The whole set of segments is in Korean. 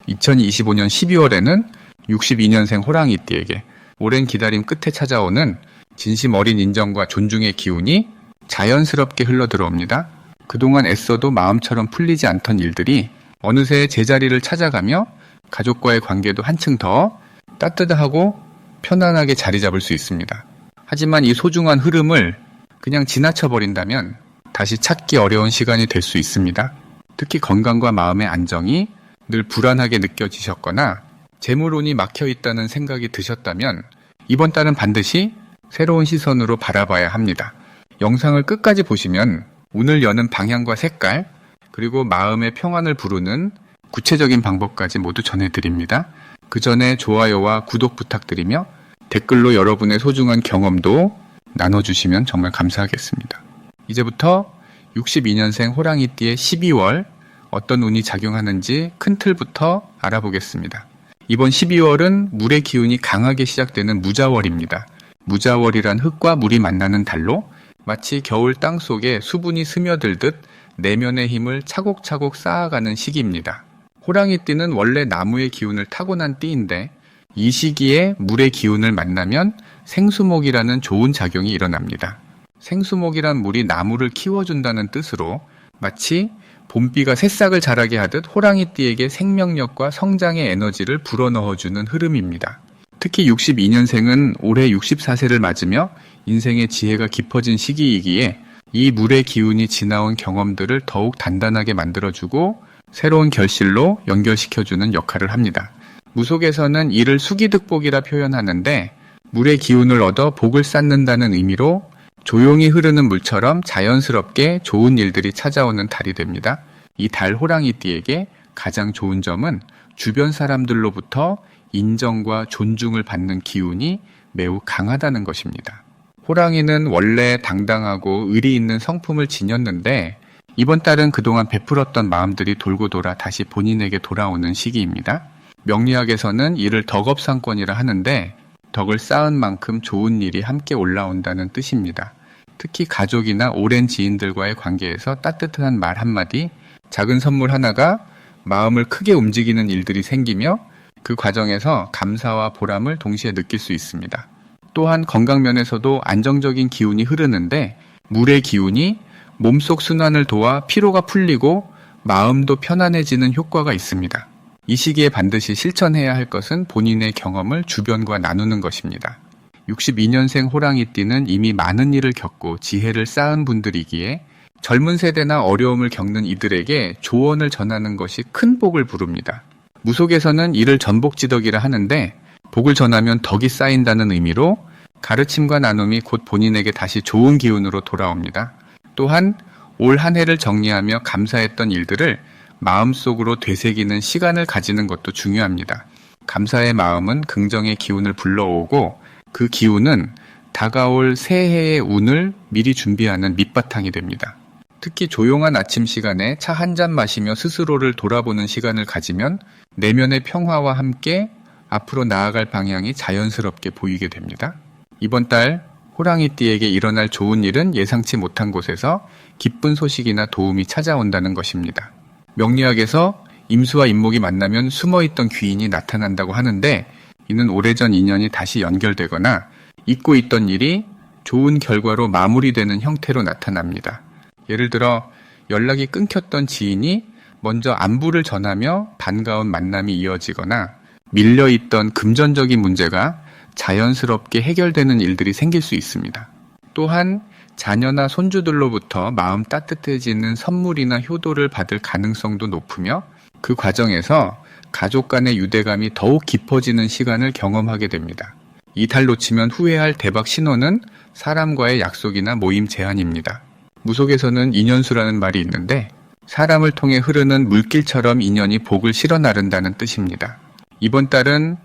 2025년 12월에는 62년생 호랑이띠에게 오랜 기다림 끝에 찾아오는 진심 어린 인정과 존중의 기운이 자연스럽게 흘러들어옵니다. 그동안 애써도 마음처럼 풀리지 않던 일들이 어느새 제자리를 찾아가며 가족과의 관계도 한층 더 따뜻하고 편안하게 자리 잡을 수 있습니다. 하지만 이 소중한 흐름을 그냥 지나쳐버린다면 다시 찾기 어려운 시간이 될 수 있습니다. 특히 건강과 마음의 안정이 늘 불안하게 느껴지셨거나 재물운이 막혀 있다는 생각이 드셨다면 이번 달은 반드시 새로운 시선으로 바라봐야 합니다. 영상을 끝까지 보시면 운을 여는 방향과 색깔, 그리고 마음의 평안을 부르는 구체적인 방법까지 모두 전해드립니다. 그 전에 좋아요와 구독 부탁드리며 댓글로 여러분의 소중한 경험도 나눠주시면 정말 감사하겠습니다. 이제부터 62년생 호랑이띠의 12월 어떤 운이 작용하는지 큰 틀부터 알아보겠습니다. 이번 12월은 물의 기운이 강하게 시작되는 무자월입니다. 무자월이란 흙과 물이 만나는 달로 마치 겨울 땅 속에 수분이 스며들듯 내면의 힘을 차곡차곡 쌓아가는 시기입니다. 호랑이띠는 원래 나무의 기운을 타고난 띠인데 이 시기에 물의 기운을 만나면 생수목이라는 좋은 작용이 일어납니다. 생수목이란 물이 나무를 키워준다는 뜻으로 마치 봄비가 새싹을 자라게 하듯 호랑이띠에게 생명력과 성장의 에너지를 불어넣어주는 흐름입니다. 특히 62년생은 올해 64세를 맞으며 인생의 지혜가 깊어진 시기이기에 이 물의 기운이 지나온 경험들을 더욱 단단하게 만들어주고 새로운 결실로 연결시켜주는 역할을 합니다. 무속에서는 이를 수기득복이라 표현하는데 물의 기운을 얻어 복을 쌓는다는 의미로 조용히 흐르는 물처럼 자연스럽게 좋은 일들이 찾아오는 달이 됩니다. 이 달 호랑이띠에게 가장 좋은 점은 주변 사람들로부터 인정과 존중을 받는 기운이 매우 강하다는 것입니다. 호랑이는 원래 당당하고 의리 있는 성품을 지녔는데 이번 달은 그동안 베풀었던 마음들이 돌고 돌아 다시 본인에게 돌아오는 시기입니다. 명리학에서는 이를 덕업상권이라 하는데 덕을 쌓은 만큼 좋은 일이 함께 올라온다는 뜻입니다. 특히 가족이나 오랜 지인들과의 관계에서 따뜻한 말 한마디, 작은 선물 하나가 마음을 크게 움직이는 일들이 생기며 그 과정에서 감사와 보람을 동시에 느낄 수 있습니다. 또한 건강면에서도 안정적인 기운이 흐르는데 물의 기운이 몸속 순환을 도와 피로가 풀리고 마음도 편안해지는 효과가 있습니다. 이 시기에 반드시 실천해야 할 것은 본인의 경험을 주변과 나누는 것입니다. 62년생 호랑이띠는 이미 많은 일을 겪고 지혜를 쌓은 분들이기에 젊은 세대나 어려움을 겪는 이들에게 조언을 전하는 것이 큰 복을 부릅니다. 무속에서는 이를 전복지덕이라 하는데 복을 전하면 덕이 쌓인다는 의미로 가르침과 나눔이 곧 본인에게 다시 좋은 기운으로 돌아옵니다. 또한 올 한 해를 정리하며 감사했던 일들을 마음속으로 되새기는 시간을 가지는 것도 중요합니다. 감사의 마음은 긍정의 기운을 불러오고 그 기운은 다가올 새해의 운을 미리 준비하는 밑바탕이 됩니다. 특히 조용한 아침 시간에 차 한 잔 마시며 스스로를 돌아보는 시간을 가지면 내면의 평화와 함께 앞으로 나아갈 방향이 자연스럽게 보이게 됩니다. 이번 달 호랑이띠에게 일어날 좋은 일은 예상치 못한 곳에서 기쁜 소식이나 도움이 찾아온다는 것입니다. 명리학에서 임수와 임목이 만나면 숨어있던 귀인이 나타난다고 하는데 이는 오래전 인연이 다시 연결되거나 잊고 있던 일이 좋은 결과로 마무리되는 형태로 나타납니다. 예를 들어 연락이 끊겼던 지인이 먼저 안부를 전하며 반가운 만남이 이어지거나 밀려있던 금전적인 문제가 자연스럽게 해결되는 일들이 생길 수 있습니다. 또한 자녀나 손주들로부터 마음 따뜻해지는 선물이나 효도를 받을 가능성도 높으며 그 과정에서 가족 간의 유대감이 더욱 깊어지는 시간을 경험하게 됩니다. 이 달 놓치면 후회할 대박 신호는 사람과의 약속이나 모임 제한입니다. 무속에서는 인연수라는 말이 있는데 사람을 통해 흐르는 물길처럼 인연이 복을 실어 나른다는 뜻입니다. 이번 달은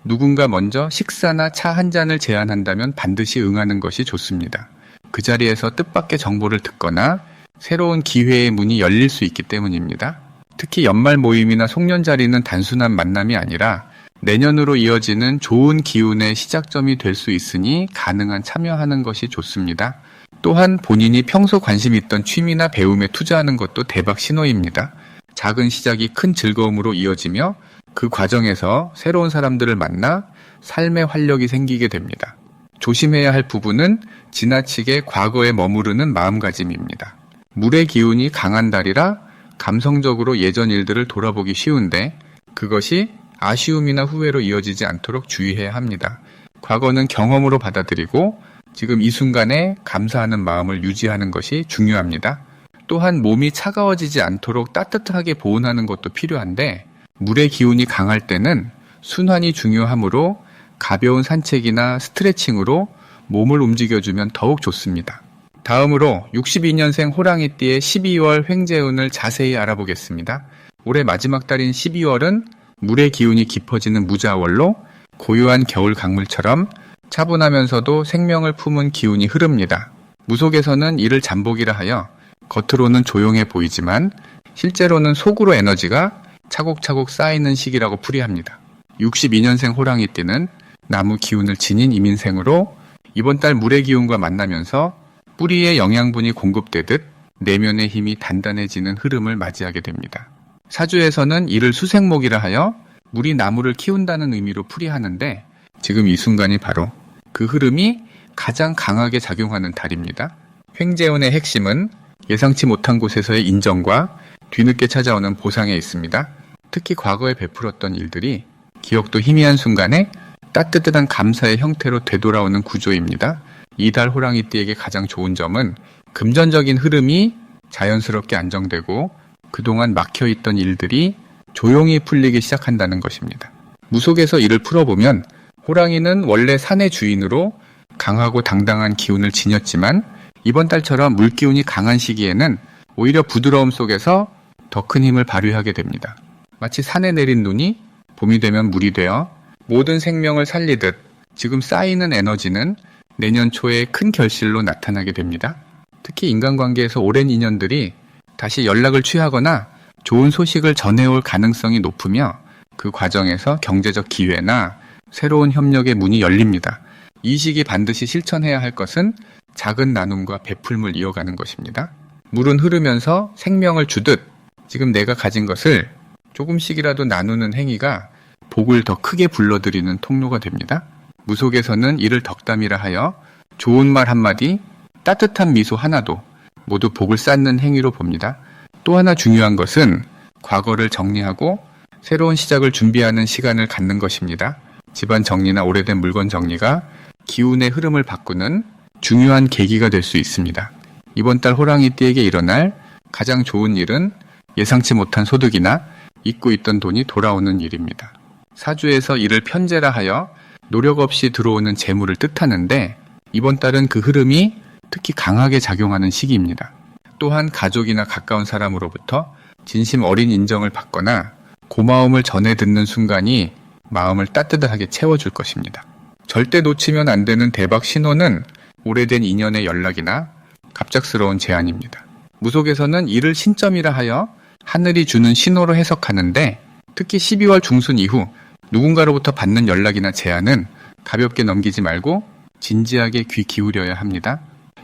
누군가 먼저 식사나 차 한 잔을 제안한다면 반드시 응하는 것이 좋습니다. 그 자리에서 뜻밖의 정보를 듣거나 새로운 기회의 문이 열릴 수 있기 때문입니다. 특히 연말 모임이나 송년자리는 단순한 만남이 아니라 내년으로 이어지는 좋은 기운의 시작점이 될 수 있으니 가능한 참여하는 것이 좋습니다. 또한 본인이 평소 관심 있던 취미나 배움에 투자하는 것도 대박 신호입니다. 작은 시작이 큰 즐거움으로 이어지며 그 과정에서 새로운 사람들을 만나 삶의 활력이 생기게 됩니다. 조심해야 할 부분은 지나치게 과거에 머무르는 마음가짐입니다. 물의 기운이 강한 달이라 감성적으로 예전 일들을 돌아보기 쉬운데 그것이 아쉬움이나 후회로 이어지지 않도록 주의해야 합니다. 과거는 경험으로 받아들이고 지금 이 순간에 감사하는 마음을 유지하는 것이 중요합니다. 또한 몸이 차가워지지 않도록 따뜻하게 보온하는 것도 필요한데 물의 기운이 강할 때는 순환이 중요하므로 가벼운 산책이나 스트레칭으로 몸을 움직여주면 더욱 좋습니다. 다음으로 62년생 호랑이띠의 12월 횡재운을 자세히 알아보겠습니다. 올해 마지막 달인 12월은 물의 기운이 깊어지는 무자월로 고요한 겨울 강물처럼 차분하면서도 생명을 품은 기운이 흐릅니다. 무속에서는 이를 잠복이라 하여 겉으로는 조용해 보이지만 실제로는 속으로 에너지가 차곡차곡 쌓이는 시기라고 풀이합니다. 62년생 호랑이띠는 나무 기운을 지닌 이민생으로 이번 달 물의 기운과 만나면서 뿌리에 영양분이 공급되듯 내면의 힘이 단단해지는 흐름을 맞이하게 됩니다. 사주에서는 이를 수생목이라 하여 물이 나무를 키운다는 의미로 풀이하는데 지금 이 순간이 바로 그 흐름이 가장 강하게 작용하는 달입니다. 횡재운의 핵심은 예상치 못한 곳에서의 인정과 뒤늦게 찾아오는 보상에 있습니다. 특히 과거에 베풀었던 일들이 기억도 희미한 순간에 따뜻한 감사의 형태로 되돌아오는 구조입니다. 이달 호랑이띠에게 가장 좋은 점은 금전적인 흐름이 자연스럽게 안정되고 그동안 막혀있던 일들이 조용히 풀리기 시작한다는 것입니다. 무속에서 이를 풀어보면 호랑이는 원래 산의 주인으로 강하고 당당한 기운을 지녔지만 이번 달처럼 물기운이 강한 시기에는 오히려 부드러움 속에서 더 큰 힘을 발휘하게 됩니다. 마치 산에 내린 눈이 봄이 되면 물이 되어 모든 생명을 살리듯 지금 쌓이는 에너지는 내년 초에 큰 결실로 나타나게 됩니다. 특히 인간관계에서 오랜 인연들이 다시 연락을 취하거나 좋은 소식을 전해올 가능성이 높으며 그 과정에서 경제적 기회나 새로운 협력의 문이 열립니다. 이 시기 반드시 실천해야 할 것은 작은 나눔과 베풀물 이어가는 것입니다. 물은 흐르면서 생명을 주듯 지금 내가 가진 것을 조금씩이라도 나누는 행위가 복을 더 크게 불러들이는 통로가 됩니다. 무속에서는 이를 덕담이라 하여 좋은 말 한마디, 따뜻한 미소 하나도 모두 복을 쌓는 행위로 봅니다. 또 하나 중요한 것은 과거를 정리하고 새로운 시작을 준비하는 시간을 갖는 것입니다. 집안 정리나 오래된 물건 정리가 기운의 흐름을 바꾸는 중요한 계기가 될 수 있습니다. 이번 달 호랑이띠에게 일어날 가장 좋은 일은 예상치 못한 소득이나 잊고 있던 돈이 돌아오는 일입니다. 사주에서 이를 편재라 하여 노력 없이 들어오는 재물을 뜻하는데 이번 달은 그 흐름이 특히 강하게 작용하는 시기입니다. 또한 가족이나 가까운 사람으로부터 진심 어린 인정을 받거나 고마움을 전해 듣는 순간이 마음을 따뜻하게 채워줄 것입니다. 절대 놓치면 안 되는 대박 신호는 오래된 인연의 연락이나 갑작스러운 제안입니다. 무속에서는 이를 신점이라 하여 하늘이 주는 신호로 해석하는데 특히 12월 중순 이후 누군가로부터 받는 연락이나 제안은 가볍게 넘기지 말고 진지하게 귀 기울여야 합니다.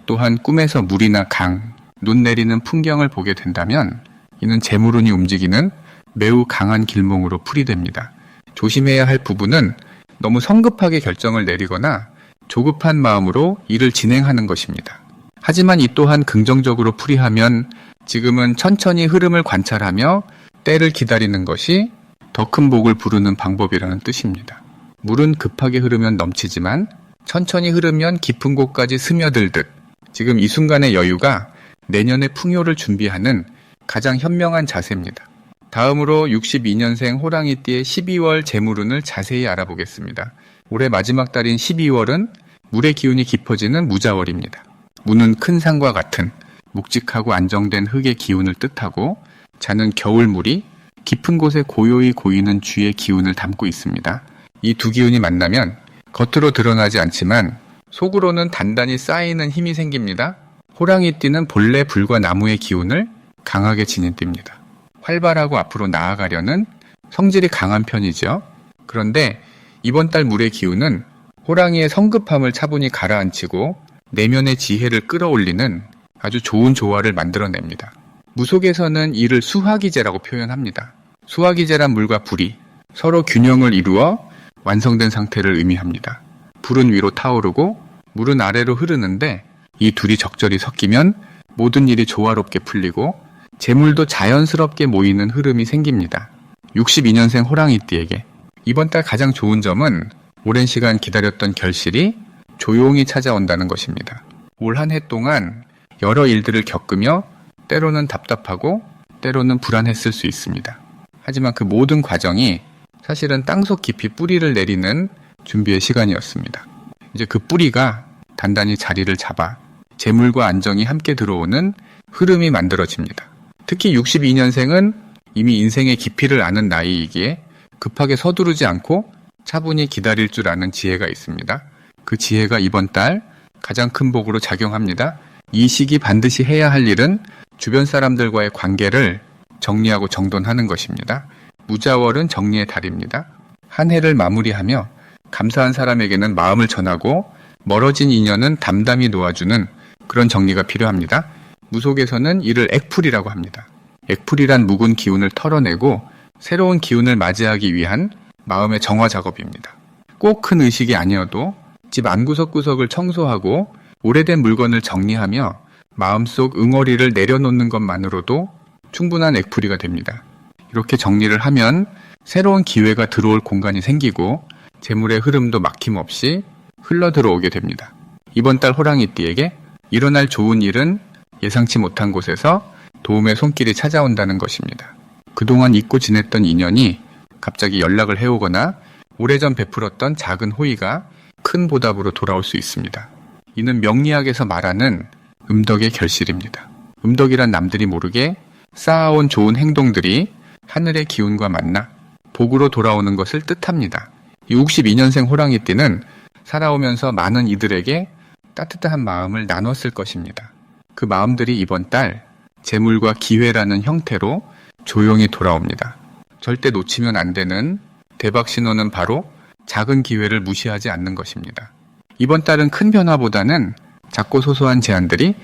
또한 꿈에서 물이나 강, 눈 내리는 풍경을 보게 된다면 이는 재물운이 움직이는 매우 강한 길몽으로 풀이됩니다. 조심해야 할 부분은 너무 성급하게 결정을 내리거나 조급한 마음으로 일을 진행하는 것입니다. 하지만 이 또한 긍정적으로 풀이하면 지금은 천천히 흐름을 관찰하며 때를 기다리는 것이 더 큰 복을 부르는 방법이라는 뜻입니다. 물은 급하게 흐르면 넘치지만 천천히 흐르면 깊은 곳까지 스며들듯 지금 이 순간의 여유가 내년의 풍요를 준비하는 가장 현명한 자세입니다. 다음으로 62년생 호랑이띠의 12월 재물운을 자세히 알아보겠습니다. 올해 마지막 달인 12월은 물의 기운이 깊어지는 무자월입니다. 무는 큰 산과 같은 묵직하고 안정된 흙의 기운을 뜻하고 자는 겨울물이 깊은 곳에 고요히 고이는 쥐의 기운을 담고 있습니다. 이 두 기운이 만나면 겉으로 드러나지 않지만 속으로는 단단히 쌓이는 힘이 생깁니다. 호랑이띠는 본래 불과 나무의 기운을 강하게 지닌 띠입니다. 활발하고 앞으로 나아가려는 성질이 강한 편이죠. 그런데 이번 달 물의 기운은 호랑이의 성급함을 차분히 가라앉히고 내면의 지혜를 끌어올리는 아주 좋은 조화를 만들어냅니다. 무속에서는 이를 수화기제라고 표현합니다. 수화기제란 물과 불이 서로 균형을 이루어 완성된 상태를 의미합니다. 불은 위로 타오르고 물은 아래로 흐르는데 이 둘이 적절히 섞이면 모든 일이 조화롭게 풀리고 재물도 자연스럽게 모이는 흐름이 생깁니다. 62년생 호랑이띠에게 이번 달 가장 좋은 점은 오랜 시간 기다렸던 결실이 조용히 찾아온다는 것입니다. 올 한 해 동안 여러 일들을 겪으며 때로는 답답하고 때로는 불안했을 수 있습니다. 하지만 그 모든 과정이 사실은 땅속 깊이 뿌리를 내리는 준비의 시간이었습니다. 이제 그 뿌리가 단단히 자리를 잡아 재물과 안정이 함께 들어오는 흐름이 만들어집니다. 특히 62년생은 이미 인생의 깊이를 아는 나이이기에 급하게 서두르지 않고 차분히 기다릴 줄 아는 지혜가 있습니다. 그 지혜가 이번 달 가장 큰 복으로 작용합니다. 이 시기 반드시 해야 할 일은 주변 사람들과의 관계를 정리하고 정돈하는 것입니다. 무자월은 정리의 달입니다. 한 해를 마무리하며 감사한 사람에게는 마음을 전하고 멀어진 인연은 담담히 놓아주는 그런 정리가 필요합니다. 무속에서는 이를 액풀이라고 합니다. 액풀이란 묵은 기운을 털어내고 새로운 기운을 맞이하기 위한 마음의 정화 작업입니다. 꼭 큰 의식이 아니어도 집 안구석구석을 청소하고 오래된 물건을 정리하며 마음속 응어리를 내려놓는 것만으로도 충분한 액풀이가 됩니다. 이렇게 정리를 하면 새로운 기회가 들어올 공간이 생기고 재물의 흐름도 막힘없이 흘러들어오게 됩니다. 이번 달 호랑이띠에게 일어날 좋은 일은 예상치 못한 곳에서 도움의 손길이 찾아온다는 것입니다. 그동안 잊고 지냈던 인연이 갑자기 연락을 해오거나 오래전 베풀었던 작은 호의가 큰 보답으로 돌아올 수 있습니다. 이는 명리학에서 말하는 음덕의 결실입니다. 음덕이란 남들이 모르게 쌓아온 좋은 행동들이 하늘의 기운과 만나 복으로 돌아오는 것을 뜻합니다. 62년생 호랑이띠는 살아오면서 많은 이들에게 따뜻한 마음을 나눴을 것입니다. 그 마음들이 이번 달 재물과 기회라는 형태로 조용히 돌아옵니다. 절대 놓치면 안 되는 대박 신호는 바로 작은 기회를 무시하지 않는 것입니다. 이번 달은 큰 변화보다는 작고 소소한 제안들이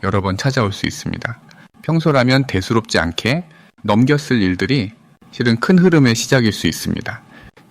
여러 번 찾아올 수 있습니다. 평소라면 대수롭지 않게 넘겼을 일들이 실은 큰 흐름의 시작일 수 있습니다.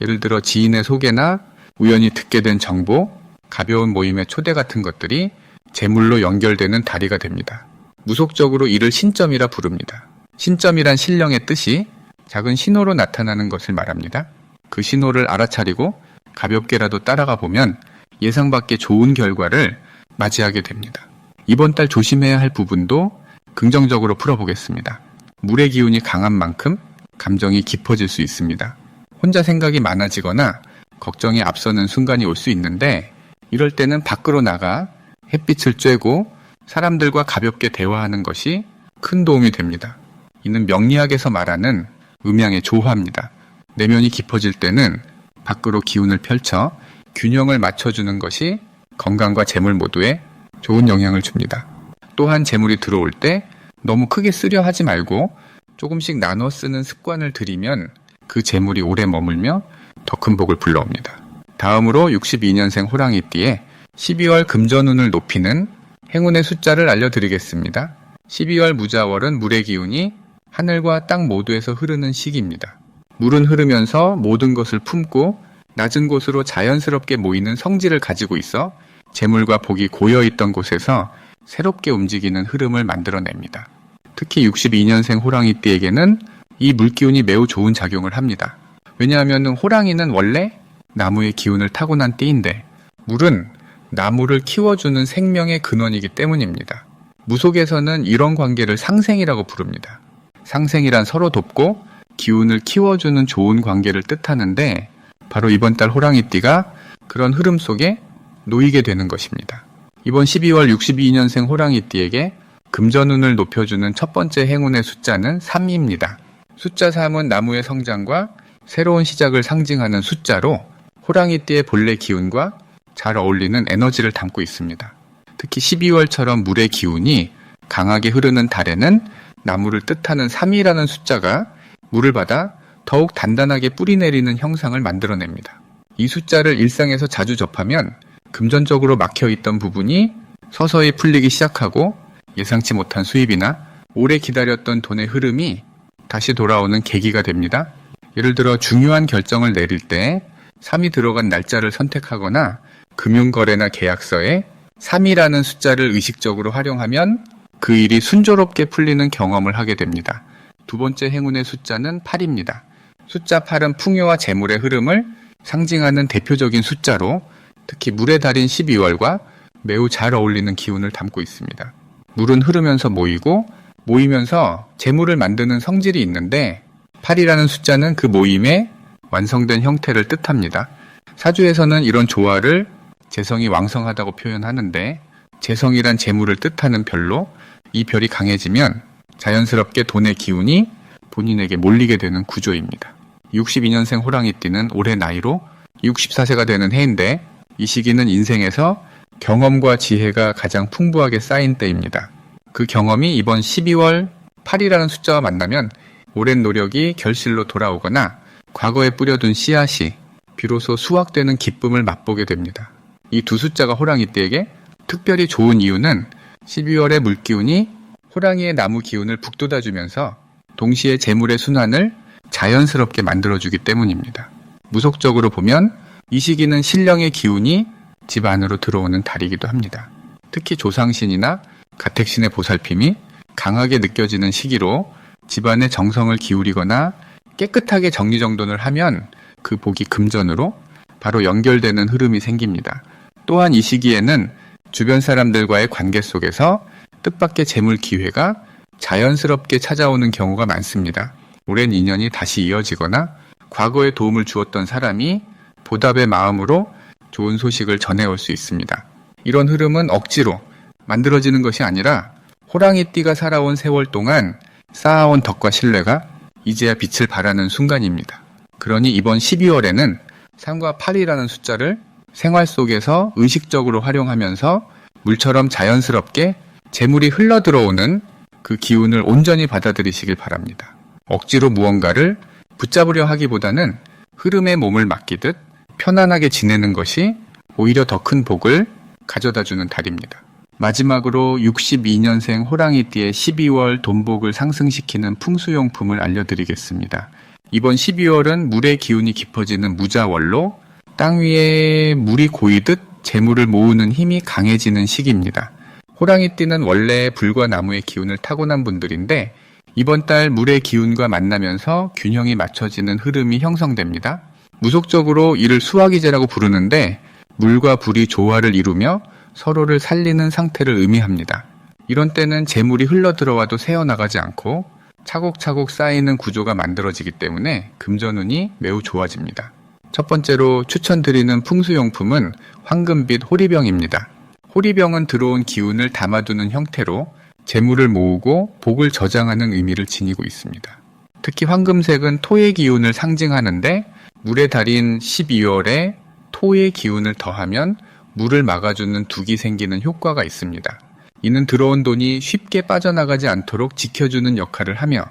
예를 들어 지인의 소개나 우연히 듣게 된 정보, 가벼운 모임의 초대 같은 것들이 재물로 연결되는 다리가 됩니다. 무속적으로 이를 신점이라 부릅니다. 신점이란 신령의 뜻이 작은 신호로 나타나는 것을 말합니다. 그 신호를 알아차리고 가볍게라도 따라가 보면 예상 밖의 좋은 결과를 맞이하게 됩니다. 이번 달 조심해야 할 부분도 긍정적으로 풀어보겠습니다. 물의 기운이 강한 만큼 감정이 깊어질 수 있습니다. 혼자 생각이 많아지거나 걱정이 앞서는 순간이 올 수 있는데 이럴 때는 밖으로 나가 햇빛을 쬐고 사람들과 가볍게 대화하는 것이 큰 도움이 됩니다. 이는 명리학에서 말하는 음양의 조화입니다. 내면이 깊어질 때는 밖으로 기운을 펼쳐 균형을 맞춰주는 것이 건강과 재물 모두에 좋은 영향을 줍니다. 또한 재물이 들어올 때 너무 크게 쓰려 하지 말고 조금씩 나눠 쓰는 습관을 들이면 그 재물이 오래 머물며 더 큰 복을 불러옵니다. 다음으로 62년생 호랑이띠에 12월 금전운을 높이는 행운의 숫자를 알려드리겠습니다. 12월 무자월은 물의 기운이 하늘과 땅 모두에서 흐르는 시기입니다. 물은 흐르면서 모든 것을 품고 낮은 곳으로 자연스럽게 모이는 성질을 가지고 있어 재물과 복이 고여있던 곳에서 새롭게 움직이는 흐름을 만들어냅니다. 특히 62년생 호랑이띠에게는 이 물기운이 매우 좋은 작용을 합니다. 왜냐하면 호랑이는 원래 나무의 기운을 타고난 띠인데 물은 나무를 키워주는 생명의 근원이기 때문입니다. 무속에서는 이런 관계를 상생이라고 부릅니다. 상생이란 서로 돕고 기운을 키워주는 좋은 관계를 뜻하는데 바로 이번 달 호랑이띠가 그런 흐름 속에 놓이게 되는 것입니다. 이번 12월 62년생 호랑이띠에게 금전운을 높여주는 첫 번째 행운의 숫자는 3입니다. 숫자 3은 나무의 성장과 새로운 시작을 상징하는 숫자로 호랑이띠의 본래 기운과 잘 어울리는 에너지를 담고 있습니다. 특히 12월처럼 물의 기운이 강하게 흐르는 달에는 나무를 뜻하는 3이라는 숫자가 물을 받아 더욱 단단하게 뿌리내리는 형상을 만들어냅니다. 이 숫자를 일상에서 자주 접하면 금전적으로 막혀있던 부분이 서서히 풀리기 시작하고 예상치 못한 수입이나 오래 기다렸던 돈의 흐름이 다시 돌아오는 계기가 됩니다. 예를 들어 중요한 결정을 내릴 때 3이 들어간 날짜를 선택하거나 금융거래나 계약서에 3이라는 숫자를 의식적으로 활용하면 그 일이 순조롭게 풀리는 경험을 하게 됩니다. 두 번째 행운의 숫자는 8입니다. 숫자 8은 풍요와 재물의 흐름을 상징하는 대표적인 숫자로 특히 물의 달인 12월과 매우 잘 어울리는 기운을 담고 있습니다. 물은 흐르면서 모이고 모이면서 재물을 만드는 성질이 있는데 8이라는 숫자는 그 모임의 완성된 형태를 뜻합니다. 사주에서는 이런 조화를 재성이 왕성하다고 표현하는데 재성이란 재물을 뜻하는 별로 이 별이 강해지면 자연스럽게 돈의 기운이 본인에게 몰리게 되는 구조입니다. 62년생 호랑이띠는 올해 나이로 64세가 되는 해인데 이 시기는 인생에서 경험과 지혜가 가장 풍부하게 쌓인 때입니다. 그 경험이 이번 12월 8이라는 숫자와 만나면 오랜 노력이 결실로 돌아오거나 과거에 뿌려둔 씨앗이 비로소 수확되는 기쁨을 맛보게 됩니다. 이 두 숫자가 호랑이띠에게 특별히 좋은 이유는 12월의 물기운이 호랑이의 나무 기운을 북돋아주면서 동시에 재물의 순환을 자연스럽게 만들어주기 때문입니다. 무속적으로 보면 이 시기는 신령의 기운이 집 안으로 들어오는 달이기도 합니다. 특히 조상신이나 가택신의 보살핌이 강하게 느껴지는 시기로 집안의 정성을 기울이거나 깨끗하게 정리정돈을 하면 그 복이 금전으로 바로 연결되는 흐름이 생깁니다. 또한 이 시기에는 주변 사람들과의 관계 속에서 뜻밖의 재물 기회가 자연스럽게 찾아오는 경우가 많습니다. 오랜 인연이 다시 이어지거나 과거에 도움을 주었던 사람이 보답의 마음으로 좋은 소식을 전해올 수 있습니다. 이런 흐름은 억지로 만들어지는 것이 아니라 호랑이띠가 살아온 세월 동안 쌓아온 덕과 신뢰가 이제야 빛을 발하는 순간입니다. 그러니 이번 12월에는 3과 8이라는 숫자를 생활 속에서 의식적으로 활용하면서 물처럼 자연스럽게 재물이 흘러들어오는 그 기운을 온전히 받아들이시길 바랍니다. 억지로 무언가를 붙잡으려 하기보다는 흐름에 몸을 맡기듯 편안하게 지내는 것이 오히려 더 큰 복을 가져다주는 달입니다. 마지막으로 62년생 호랑이띠의 12월 돈복을 상승시키는 풍수용품을 알려드리겠습니다. 이번 12월은 물의 기운이 깊어지는 무자월로 땅 위에 물이 고이듯 재물을 모으는 힘이 강해지는 시기입니다. 호랑이띠는 원래 불과 나무의 기운을 타고난 분들인데 이번 달 물의 기운과 만나면서 균형이 맞춰지는 흐름이 형성됩니다. 무속적으로 이를 수화기제라고 부르는데 물과 불이 조화를 이루며 서로를 살리는 상태를 의미합니다. 이런 때는 재물이 흘러들어와도 새어나가지 않고 차곡차곡 쌓이는 구조가 만들어지기 때문에 금전운이 매우 좋아집니다. 첫 번째로 추천드리는 풍수용품은 황금빛 호리병입니다. 호리병은 들어온 기운을 담아두는 형태로 재물을 모으고 복을 저장하는 의미를 지니고 있습니다. 특히 황금색은 토의 기운을 상징하는데 물의 달인 12월에 토의 기운을 더하면 물을 막아주는 둑이 생기는 효과가 있습니다. 이는 들어온 돈이 쉽게 빠져나가지 않도록 지켜주는 역할을 하며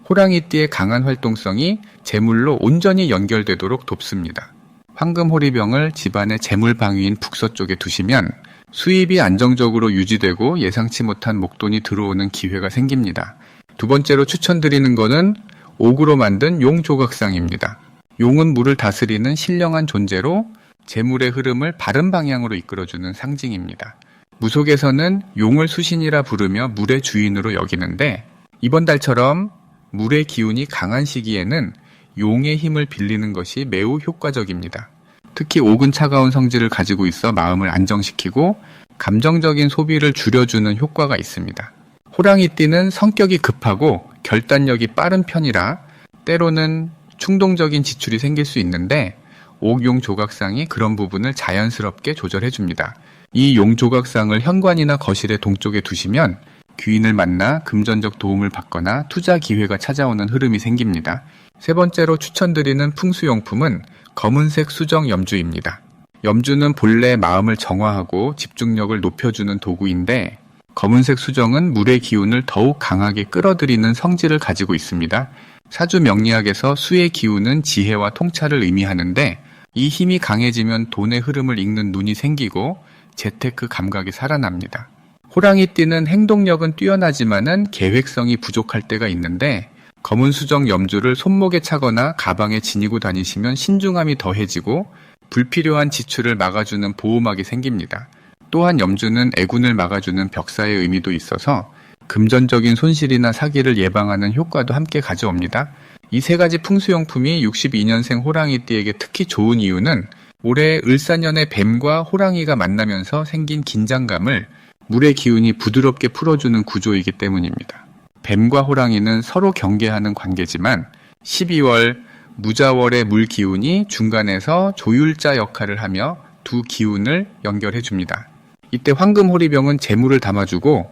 호랑이띠의 강한 활동성이 재물로 온전히 연결되도록 돕습니다. 황금 호리병을 집안의 재물 방위인 북서쪽에 두시면 수입이 안정적으로 유지되고 예상치 못한 목돈이 들어오는 기회가 생깁니다. 두 번째로 추천드리는 것은 옥으로 만든 용 조각상입니다. 용은 물을 다스리는 신령한 존재로 재물의 흐름을 바른 방향으로 이끌어주는 상징입니다. 무속에서는 용을 수신이라 부르며 물의 주인으로 여기는데 이번 달처럼 물의 기운이 강한 시기에는 용의 힘을 빌리는 것이 매우 효과적입니다. 특히 옥은 차가운 성질을 가지고 있어 마음을 안정시키고 감정적인 소비를 줄여주는 효과가 있습니다. 호랑이띠는 성격이 급하고 결단력이 빠른 편이라 때로는 충동적인 지출이 생길 수 있는데 옥용 조각상이 그런 부분을 자연스럽게 조절해줍니다. 이 용 조각상을 현관이나 거실의 동쪽에 두시면 귀인을 만나 금전적 도움을 받거나 투자 기회가 찾아오는 흐름이 생깁니다. 세 번째로 추천드리는 풍수용품은 검은색 수정 염주입니다. 염주는 본래 마음을 정화하고 집중력을 높여주는 도구인데 검은색 수정은 물의 기운을 더욱 강하게 끌어들이는 성질을 가지고 있습니다. 사주 명리학에서 수의 기운은 지혜와 통찰을 의미하는데 이 힘이 강해지면 돈의 흐름을 읽는 눈이 생기고 재테크 감각이 살아납니다. 호랑이띠는 행동력은 뛰어나지만은 계획성이 부족할 때가 있는데 검은 수정 염주를 손목에 차거나 가방에 지니고 다니시면 신중함이 더해지고 불필요한 지출을 막아주는 보호막이 생깁니다. 또한 염주는 애군을 막아주는 벽사의 의미도 있어서 금전적인 손실이나 사기를 예방하는 효과도 함께 가져옵니다. 이 세 가지 풍수용품이 62년생 호랑이띠에게 특히 좋은 이유는 올해 을사년의 뱀과 호랑이가 만나면서 생긴 긴장감을 물의 기운이 부드럽게 풀어주는 구조이기 때문입니다. 뱀과 호랑이는 서로 경계하는 관계지만 12월 무자월의 물 기운이 중간에서 조율자 역할을 하며 두 기운을 연결해 줍니다. 이때 황금호리병은 재물을 담아주고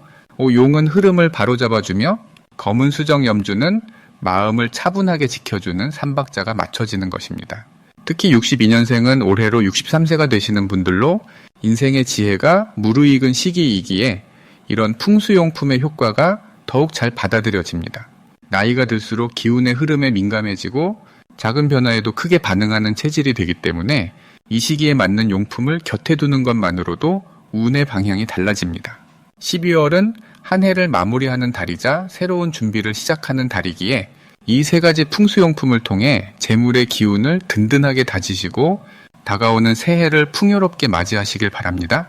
용은 흐름을 바로잡아주며 검은 수정 염주는 마음을 차분하게 지켜주는 삼박자가 맞춰지는 것입니다. 특히 62년생은 올해로 63세가 되시는 분들로 인생의 지혜가 무르익은 시기이기에 이런 풍수용품의 효과가 더욱 잘 받아들여집니다. 나이가 들수록 기운의 흐름에 민감해지고 작은 변화에도 크게 반응하는 체질이 되기 때문에 이 시기에 맞는 용품을 곁에 두는 것만으로도 운의 방향이 달라집니다. 12월은 한 해를 마무리하는 달이자 새로운 준비를 시작하는 달이기에 이 세 가지 풍수용품을 통해 재물의 기운을 든든하게 다지시고 다가오는 새해를 풍요롭게 맞이하시길 바랍니다.